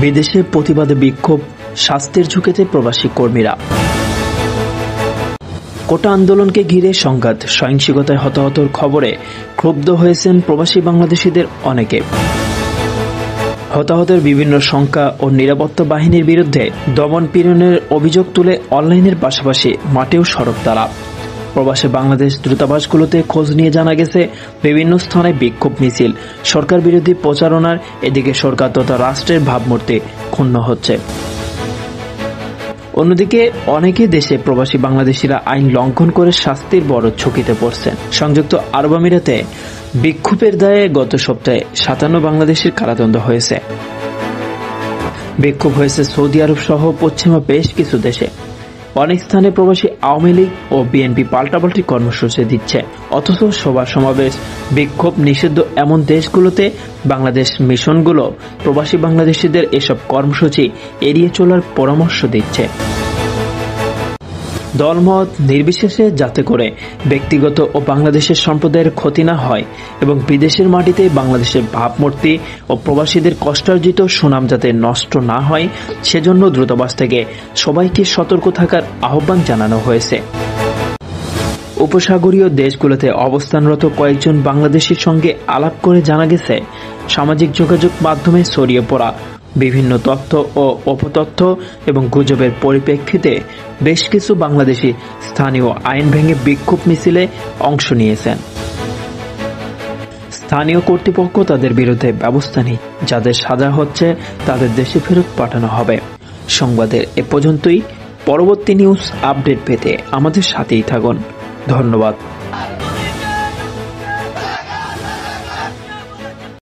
বিদেশে প্রতিবাদে বিক্ষোভ, স্বাস্থ্যের ঝুঁকিতে প্রবাসী কর্মীরা। কোটা আন্দোলনকে ঘিরে সংঘাত, সহিংসতায় হতাহতের খবরে ক্ষুব্ধ হয়েছেন প্রবাসী বাংলাদেশিদের অনেকে। হতাহতের বিভিন্ন সংখ্যা ও নিরাপত্তা বাহিনীর বিরুদ্ধে দমন-পীড়নের অভিযোগ তুলে অনলাইনের পাশাপাশি মাঠেও সরব তারা। প্রবাসী বাংলাদেশ দূতাবাসগুলোতে খোঁজ নিয়ে জানা গেছে, বিভিন্ন স্থানে বিক্ষোভ মিছিল, সরকার বিরোধী প্রচারণার এদিকে সরকার তথা রাষ্ট্রের ভাবমূর্তি ক্ষুণ্ণ হচ্ছে। অন্যদিকে অনেকে দেশে প্রবাসী বাংলাদেশিরা আইন লঙ্ঘন করে শাস্তির বড় ঝুঁকিতে পড়ছেন। সংযুক্ত আরব আমিরাতে বিক্ষোভের দায়ে গত সপ্তাহে 57 বাংলাদেশির কারাদণ্ড হয়েছে। বিক্ষোভ হয়েছে সৌদি আরব সহ পশ্চিমা বেশ কিছু দেশে। অনেক স্থানে প্রবাসী আওয়ামী লীগ ও বিএনপি পাল্টাপাল্টি কর্মসূচি দিচ্ছে, অথচ সভা সমাবেশ, বিক্ষোভ নিষিদ্ধ এমন দেশগুলোতে বাংলাদেশ মিশনগুলো প্রবাসী বাংলাদেশিদের এসব কর্মসূচি এড়িয়ে চলার পরামর্শ দিচ্ছে। দলমত নির্বিশেষে যাতে করে ব্যক্তিগত ও বাংলাদেশের সম্প্রদায়ের ক্ষতি না হয় এবং বিদেশের মাটিতে বাংলাদেশের ভাবমূর্তি ও প্রবাসীদের কষ্টার্জিত সুনাম যাতে নষ্ট না হয়, সেজন্য দূতাবাস থেকে সবাইকে সতর্ক থাকার আহ্বান জানানো হয়েছে। উপসাগরীয় দেশগুলোতে অবস্থানরত কয়েকজন বাংলাদেশির সঙ্গে আলাপ করে জানা গেছে, সামাজিক যোগাযোগ মাধ্যমে ছড়িয়ে পড়া বিভিন্ন তথ্য ও অপতথ্য এবং গুজবের পরিপ্রেক্ষিতে বেশ কিছু বাংলাদেশি স্থানীয় আইন ভেঙে বিক্ষোভ মিছিলে অংশ নিয়েছেন। স্থানীয় কর্তৃপক্ষ তাদের বিরুদ্ধে ব্যবস্থা নেয়, যাদের সাজা হচ্ছে তাদের দেশে ফেরত পাঠানো হবে। সংবাদের এ পর্যন্তই। পরবর্তী নিউজ আপডেট পেতে আমাদের সাথেই থাকুন। ধন্যবাদ।